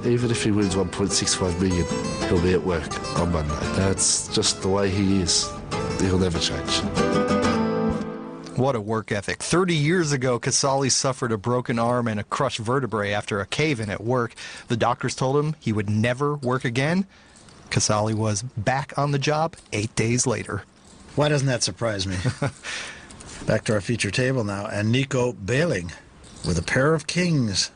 Even if he wins 1.65 million, he'll be at work on Monday. That's just the way he is. He'll never change. What a work ethic. 30 years ago, Casale suffered a broken arm and a crushed vertebrae after a cave-in at work. The doctors told him he would never work again. Casale was back on the job 8 days later. Why doesn't that surprise me? Back to our feature table now, and Nico Behling with a pair of kings.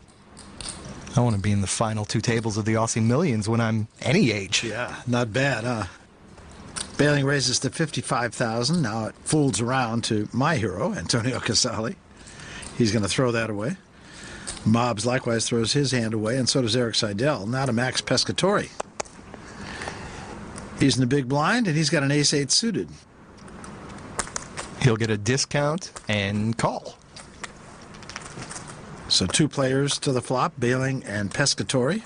I want to be in the final two tables of the Aussie Millions when I'm any age. Yeah, not bad, huh? Behling raises to 55,000. Now it folds around to my hero, Antonio Casale. He's going to throw that away. Mobbs likewise throws his hand away, and so does Erik Seidel. Now to Max Pescatore. He's in the big blind, and he's got an ace-8 suited. He'll get a discount and call. So two players to the flop, Behling and Pescatore.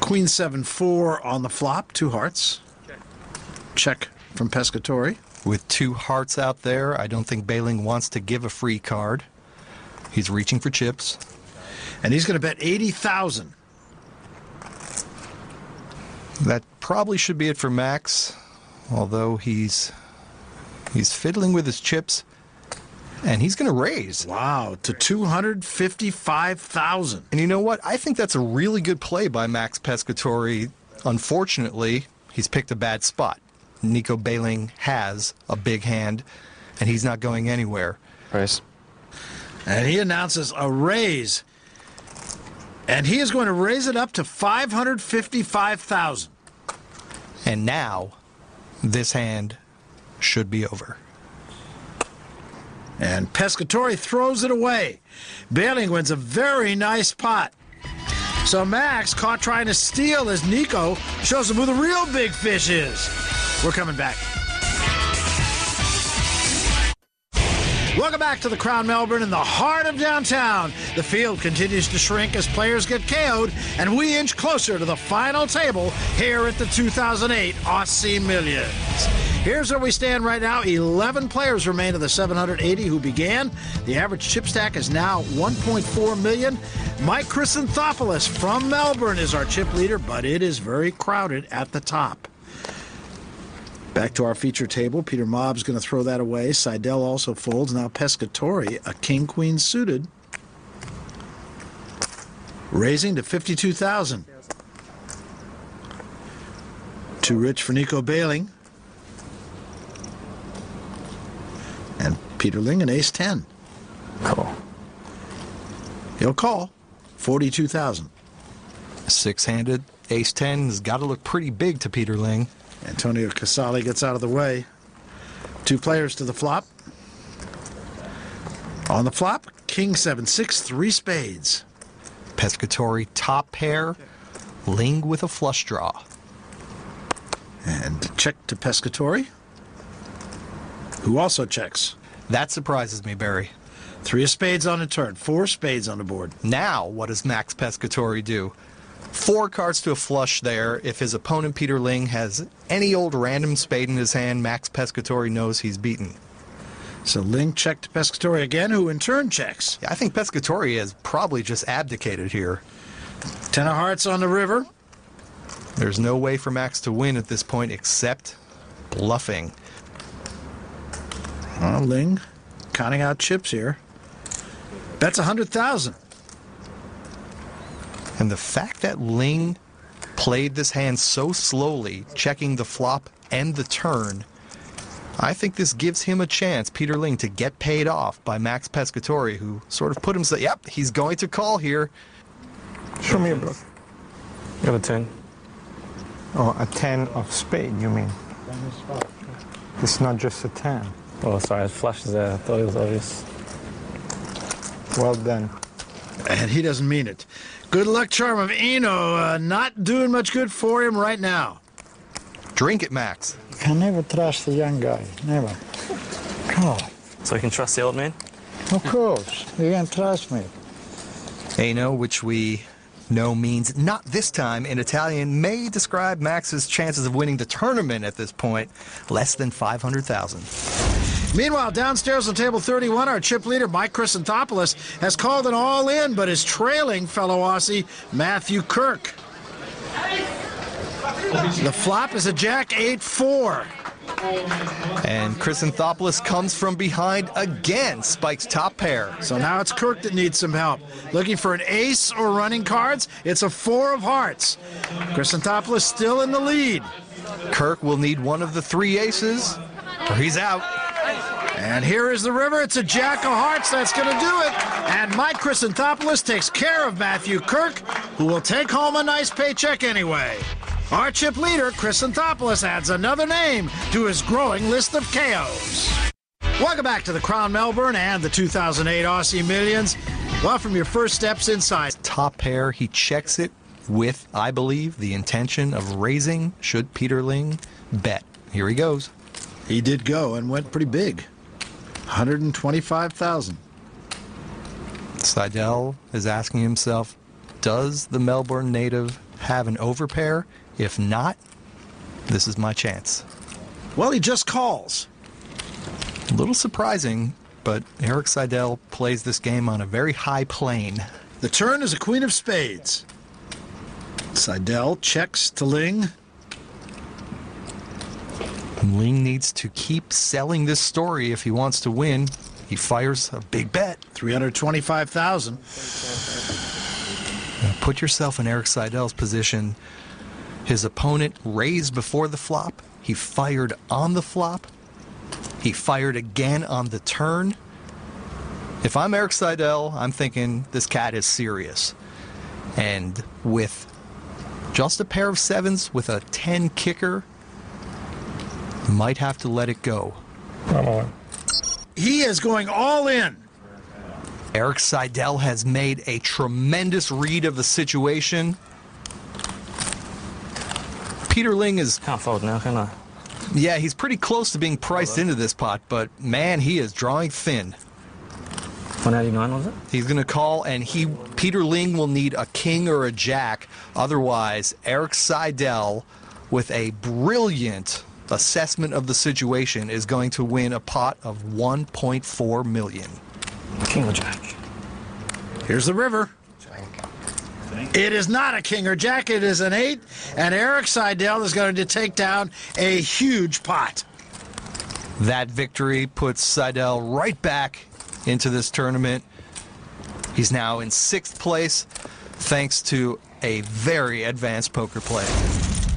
Queen 7-4 on the flop, two hearts. Check from Pescatore. With two hearts out there, I don't think Behling wants to give a free card. He's reaching for chips. And he's going to bet 80,000. That probably should be it for Max, although he's fiddling with his chips, and he's going to raise. Wow, to 255,000. And you know what? I think that's a really good play by Max Pescatore. Unfortunately, he's picked a bad spot. Nico Behling has a big hand, and he's not going anywhere. Raise. And he announces a raise. And he is going to raise it up to 555,000. And now, this hand should be over. And Pescatore throws it away. Behling wins a very nice pot. So Max, caught trying to steal as Nico shows him who the real big fish is. We're coming back. Welcome back to the Crown Melbourne in the heart of downtown. The field continues to shrink as players get KO'd, and we inch closer to the final table here at the 2008 Aussie Millions. Here's where we stand right now. 11 players remain of the 780 who began. The average chip stack is now 1.4 million. Mike Chrysanthopoulos from Melbourne is our chip leader, but it is very crowded at the top. Back to our feature table. Peter Mobb's going to throw that away. Seidel also folds. Now Pescatore, a king-queen suited. Raising to 52,000. Too rich for Nico Behling. And Peter Ling, an ace-10. Call. He'll call. 42,000. Six-handed ace-10 has got to look pretty big to Peter Ling. Antonio Casale gets out of the way. Two players to the flop. On the flop, king 7-6, three spades. Pescatore top pair, Ling with a flush draw. And check to Pescatore, who also checks. That surprises me, Barry. Three of spades on the turn, four spades on the board. Now, what does Max Pescatore do? Four cards to a flush there. If his opponent, Peter Ling, has any old random spade in his hand, Max Pescatore knows he's beaten. So Ling checked to Pescatore again, who in turn checks. I think Pescatore has probably just abdicated here. 10 of hearts on the river. There's no way for Max to win at this point except bluffing. Ling counting out chips here. Bets 100,000. And the fact that Ling played this hand so slowly, checking the flop and the turn, I think this gives him a chance, Peter Ling, to get paid off by Max Pescatore, who sort of put himself, yep, he's going to call here. Show me a bluff. You have a 10. Oh, a 10 of spade, you mean? It's not just a 10. Oh, sorry, it flashes there. I thought it was obvious. Well done. And he doesn't mean it. Good luck charm of Eno, not doing much good for him right now. Drink it, Max. You can never trust the young guy. Never. Oh, So you can trust the old man? of course. You can trust me. Eno, which we know means not this time in Italian, may describe Max's chances of winning the tournament at this point, less than 500,000. Meanwhile, downstairs on table 31, our chip leader, Mike Chrysantopoulos, has called an all-in, but is trailing fellow Aussie Matthew Kirk. The flop is a jack 8-4. And Chrysantopoulos comes from behind again, spikes top pair. So now it's Kirk that needs some help. Looking for an ace or running cards, it's a 4 of hearts. Chrysantopoulos still in the lead. Kirk will need one of the 3 aces, or he's out. And here is the river. It's a jack of hearts. That's going to do it. And Mike Chrysantopoulos takes care of Matthew Kirk, who will take home a nice paycheck anyway. Our chip leader, Chrysantopoulos, adds another name to his growing list of KOs. Welcome back to the Crown Melbourne and the 2008 Aussie Millions. Well, from your first steps inside. Top pair, he checks it with, I believe, the intention of raising should Peter Ling bet. Here he goes. He did go and went pretty big. 125,000. Seidel is asking himself, does the Melbourne native have an overpair? If not, this is my chance. Well, he just calls. A little surprising, but Erik Seidel plays this game on a very high plane. The turn is a queen of spades. Seidel checks to Ling. Ling needs to keep selling this story if he wants to win. He fires a big bet. 325,000. Put yourself in Erik Seidel's position. His opponent raised before the flop. He fired on the flop. He fired again on the turn. If I'm Erik Seidel, I'm thinking this cat is serious. And with just a pair of 7s with a 10 kicker, might have to let it go. He is going all in. Erik Seidel has made a tremendous read of the situation. Peter Ling is... Can't fold now, can I? Yeah, he's pretty close to being priced into this pot, but man, he is drawing thin. 189 was it? He's going to call, and Peter Ling will need a king or a jack. Otherwise, Erik Seidel, with a brilliant assessment of the situation, is going to win a pot of $1.4 million. King or jack? Here's the river. It is not a king or jack, it is an 8, and Erik Seidel is going to take down a huge pot. That victory puts Seidel right back into this tournament. He's now in 6th place thanks to a very advanced poker play.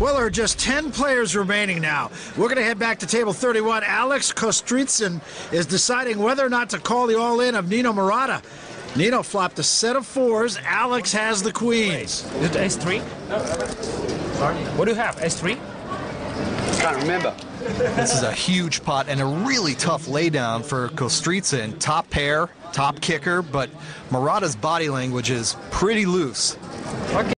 Well, there are just 10 players remaining now. We're going to head back to table 31. Alex Kostritsin is deciding whether or not to call the all-in of Nino Murata. Nino flopped a set of 4s. Alex has the queens. Is it S3? Sorry? What do you have, S3? Can't remember. This is a huge pot and a really tough laydown for Kostritsin. Top pair, top kicker, but Murata's body language is pretty loose.